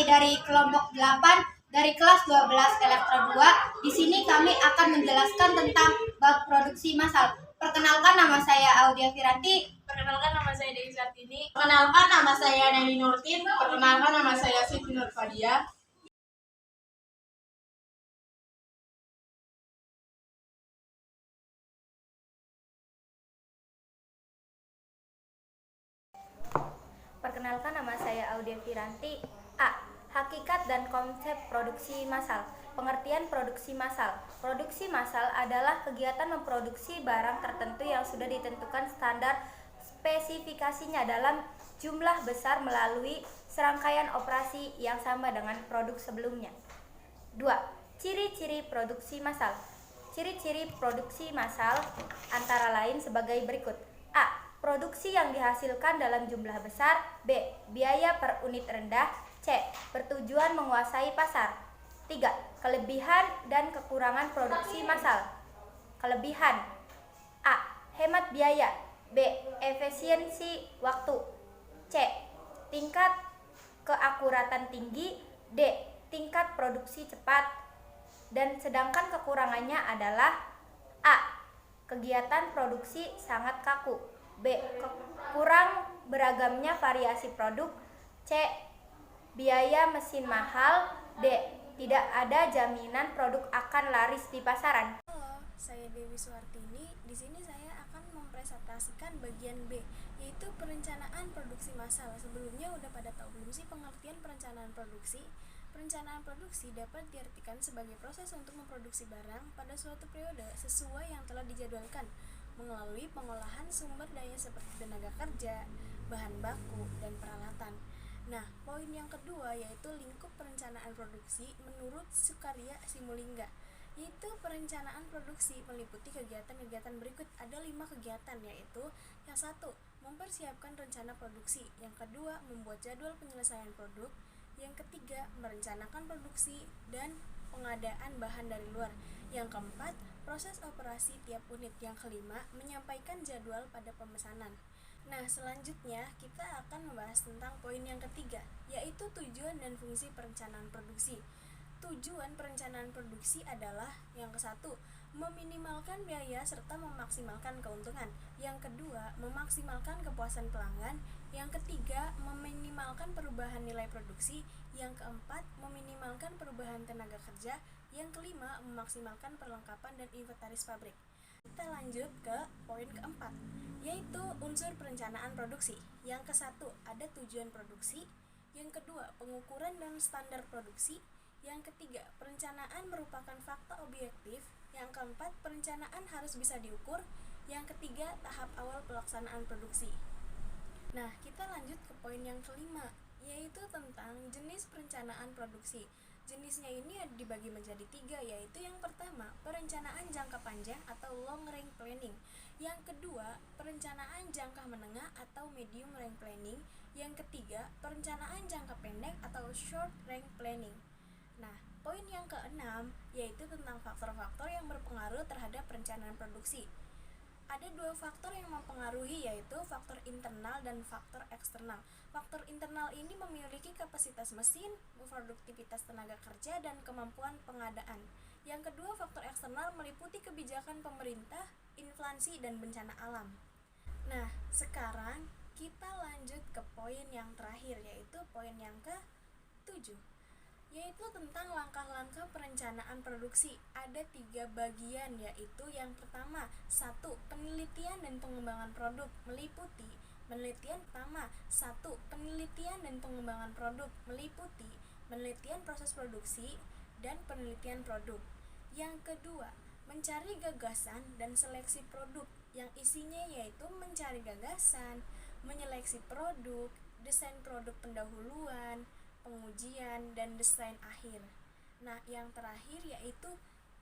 kami dari kelompok 8 dari kelas 12 Elektro 2. Di sini kami akan menjelaskan tentang bab produksi massal. Perkenalkan, nama saya Audia Firanti. Perkenalkan, nama saya Dewi Sartini. Perkenalkan, nama saya Neni Nurtin. Perkenalkan, nama saya Siti Nurfadia. Perkenalkan, nama saya Audia Firanti. A. Hakikat dan konsep produksi massal. Pengertian produksi massal. Produksi massal adalah kegiatan memproduksi barang tertentu yang sudah ditentukan standar spesifikasinya dalam jumlah besar melalui serangkaian operasi yang sama dengan produk sebelumnya. 2. Ciri-ciri produksi massal. Ciri-ciri produksi massal antara lain sebagai berikut. A. Produksi yang dihasilkan dalam jumlah besar. B. Biaya per unit rendah. C. Bertujuan menguasai pasar. 3. Kelebihan dan kekurangan produksi massal. Kelebihan: A. Hemat biaya. B. Efisiensi waktu. C. Tingkat keakuratan tinggi. D. Tingkat produksi cepat. Dan sedangkan kekurangannya adalah A. Kegiatan produksi sangat kaku. B. Kurang beragamnya variasi produk. C. Biaya mesin mahal. D. Tidak ada jaminan produk akan laris di pasaran. Halo, saya Dewi Suartini. Di sini saya akan mempresentasikan bagian B, yaitu perencanaan produksi massal. Sebelumnya udah pada tahu belum sih pengertian perencanaan produksi? Perencanaan produksi dapat diartikan sebagai proses untuk memproduksi barang pada suatu periode sesuai yang telah dijadwalkan melalui pengolahan sumber daya seperti tenaga kerja, bahan baku, dan peralatan. Nah, poin yang kedua yaitu lingkup perencanaan produksi menurut Sukarya Simulingga, yaitu perencanaan produksi meliputi kegiatan-kegiatan berikut. Ada 5 kegiatan, yaitu yang satu, mempersiapkan rencana produksi, yang kedua, membuat jadwal penyelesaian produk, yang ketiga, merencanakan produksi dan pengadaan bahan dari luar, yang keempat, proses operasi tiap unit, yang kelima, menyampaikan jadwal pada pemesanan. Nah, selanjutnya kita akan membahas tentang poin yang ketiga, yaitu tujuan dan fungsi perencanaan produksi. Tujuan perencanaan produksi adalah yang ke-1, meminimalkan biaya serta memaksimalkan keuntungan. Yang kedua, memaksimalkan kepuasan pelanggan. Yang ketiga, meminimalkan perubahan nilai produksi. Yang keempat, meminimalkan perubahan tenaga kerja. Yang kelima, memaksimalkan perlengkapan dan inventaris pabrik. Kita lanjut ke poin keempat, yaitu unsur perencanaan produksi. Yang ke-1, ada tujuan produksi. Yang kedua, pengukuran dan standar produksi. Yang ketiga, perencanaan merupakan fakta objektif. Yang keempat, perencanaan harus bisa diukur. Yang ketiga, tahap awal pelaksanaan produksi. Nah, kita lanjut ke poin yang kelima, yaitu tentang jenis perencanaan produksi. Jenisnya ini dibagi menjadi 3, yaitu yang pertama, perencanaan jangka panjang atau long range planning. Yang kedua, perencanaan jangka menengah atau medium range planning. Yang ketiga, perencanaan jangka pendek atau short range planning. Nah, poin yang keenam yaitu tentang faktor-faktor yang berpengaruh terhadap perencanaan produksi. Ada 2 faktor yang mempengaruhi, yaitu faktor internal dan faktor eksternal. Faktor internal ini memiliki kapasitas mesin, produktivitas tenaga kerja, dan kemampuan pengadaan. Yang kedua, faktor eksternal meliputi kebijakan pemerintah, inflasi, dan bencana alam. Nah, sekarang kita lanjut ke poin yang terakhir, yaitu poin yang ke-7, yaitu tentang langkah-langkah perencanaan produksi. Ada 3 bagian, yaitu yang pertama, 1. Penelitian dan pengembangan produk meliputi penelitian pertama, 1. Penelitian dan pengembangan produk meliputi penelitian proses produksi dan penelitian produk. Yang kedua, mencari gagasan dan seleksi produk, yang isinya yaitu mencari gagasan, menyeleksi produk, desain produk pendahuluan, pengujian, dan desain akhir. Nah, yang terakhir yaitu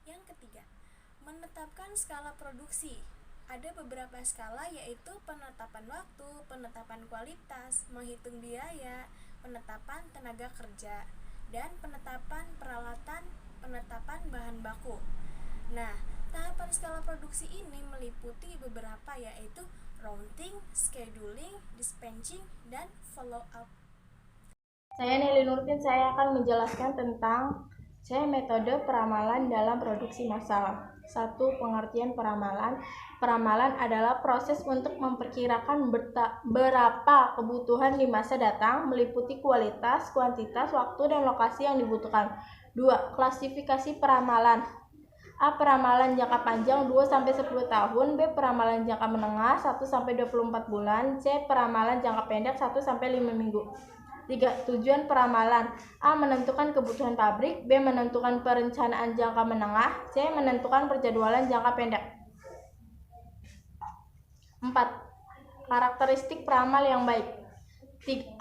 yang ketiga, menetapkan skala produksi. Ada beberapa skala, yaitu penetapan waktu, penetapan kualitas, menghitung biaya, penetapan tenaga kerja, dan penetapan peralatan, penetapan bahan baku. Nah, tahapan skala produksi ini meliputi beberapa, yaitu routing, scheduling, dispatching, dan follow up. Saya Nelly Nurtin, saya akan menjelaskan tentang metode peramalan dalam produksi massal. 1. Pengertian peramalan. Peramalan adalah proses untuk memperkirakan berapa kebutuhan di masa datang, meliputi kualitas, kuantitas, waktu, dan lokasi yang dibutuhkan. 2. Klasifikasi peramalan. A. Peramalan jangka panjang 2-10 tahun. B. Peramalan jangka menengah 1-24 bulan. C. Peramalan jangka pendek 1-5 minggu. 3. Tujuan peramalan. A. Menentukan kebutuhan pabrik. B. Menentukan perencanaan jangka menengah. C. Menentukan perjadwalan jangka pendek. 4. Karakteristik peramal yang baik.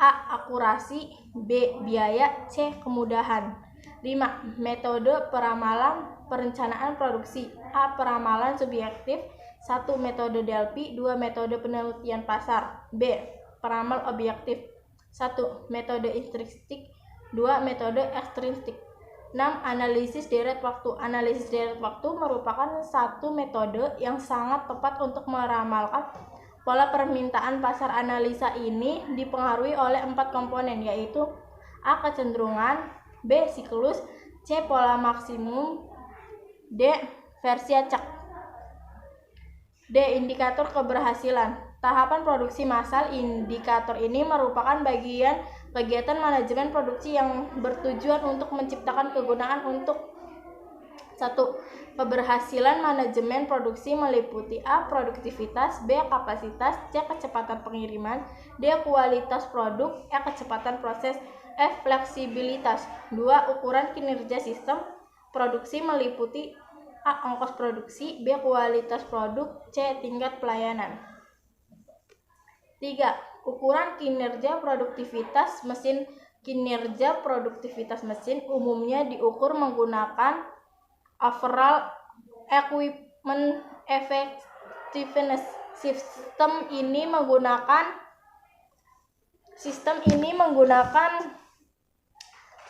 A. Akurasi. B. Biaya. C. Kemudahan. 5. Metode peramalan perencanaan produksi. A. Peramalan subjektif. 1. Metode Delphi. 2. Metode penelitian pasar. B. Peramal objektif. 1. Metode intrinsik. 2. Metode ekstrinsik. 6. Analisis deret waktu. Analisis deret waktu merupakan satu metode yang sangat tepat untuk meramalkan pola permintaan pasar. Analisa ini dipengaruhi oleh 4 komponen, yaitu A. Kecenderungan. B. Siklus. C. Pola maksimum. D. Versi acak. D. Indikator keberhasilan. Tahapan produksi massal. Indikator ini merupakan bagian kegiatan manajemen produksi yang bertujuan untuk menciptakan kegunaan untuk 1. Keberhasilan manajemen produksi meliputi A. Produktivitas. B. Kapasitas. C. Kecepatan pengiriman. D. Kualitas produk. E. Kecepatan proses. F. Fleksibilitas. 2. Ukuran kinerja sistem produksi meliputi A. Ongkos produksi. B. Kualitas produk. C. Tingkat pelayanan. 3. Ukuran kinerja produktivitas mesin. Kinerja produktivitas mesin umumnya diukur menggunakan overall equipment effectiveness. Sistem ini menggunakan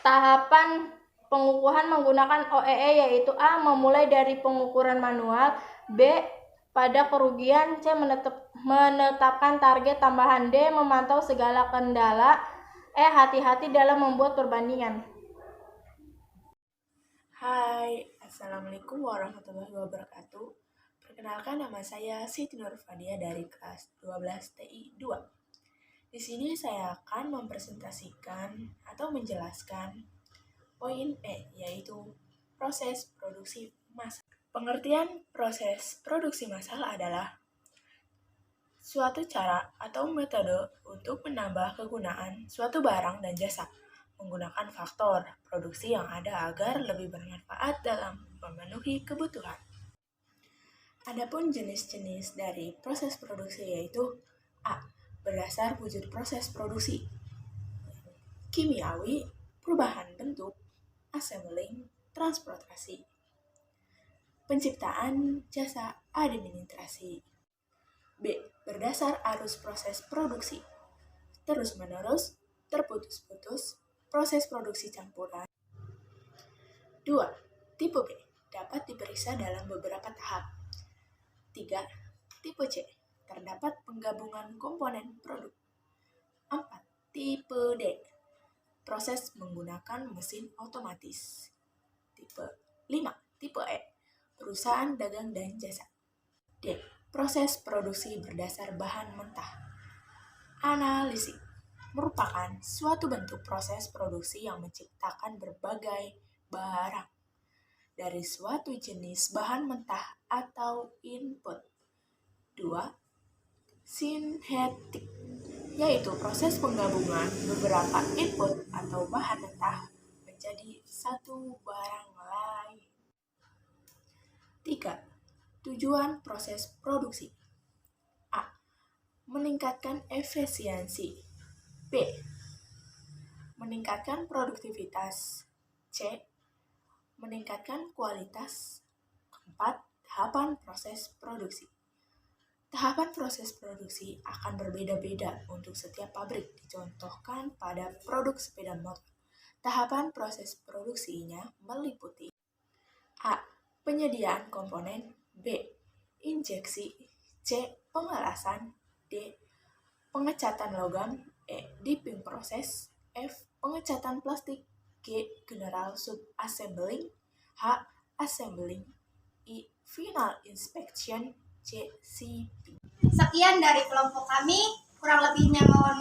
tahapan pengukuran menggunakan OEE, yaitu A. Memulai dari pengukuran manual. B. Pada kerugian. C. Menetapkan target tambahan. D. Memantau segala kendala. E. Hati-hati dalam membuat perbandingan. Hai, Assalamualaikum warahmatullahi wabarakatuh. Perkenalkan, nama saya Siti Nurfadia dari kelas 12 TI 2. Di sini saya akan mempresentasikan atau menjelaskan poin E, yaitu proses produksi massal. Pengertian proses produksi massal adalah suatu cara atau metode untuk menambah kegunaan suatu barang dan jasa menggunakan faktor produksi yang ada agar lebih bermanfaat dalam memenuhi kebutuhan. Adapun jenis-jenis dari proses produksi yaitu A. Berdasar wujud proses produksi, kimiawi, perubahan bentuk, assembling, transportasi, penciptaan jasa administrasi. B. Berdasar arus proses produksi, terus-menerus, terputus-putus, proses produksi campuran. 2. Tipe B. Dapat diperiksa dalam beberapa tahap. 3. Tipe C. Terdapat penggabungan komponen produk. 4. Tipe D. Proses menggunakan mesin otomatis. 5. Tipe E. Perusahaan dagang dan jasa. D. Proses produksi berdasar bahan mentah. Analisis merupakan suatu bentuk proses produksi yang menciptakan berbagai barang dari suatu jenis bahan mentah atau input. 2. Sintetik, yaitu proses penggabungan beberapa input atau bahan mentah menjadi satu barang lain. 3. Tujuan proses produksi. A. Meningkatkan efisiensi. B. Meningkatkan produktivitas. C. Meningkatkan kualitas. 4. Tahapan proses produksi. Tahapan proses produksi akan berbeda-beda untuk setiap pabrik, dicontohkan pada produk sepeda motor. Tahapan proses produksinya meliputi A. Penyediaan komponen. B. Injeksi. C. Pengelasan. D. Pengecatan logam. E. Dipping proses. F. Pengecatan plastik. G. General Sub-Assembling. H. Assembling. I. Final Inspection. C. CP. Sekian dari kelompok kami, kurang lebihnya mohon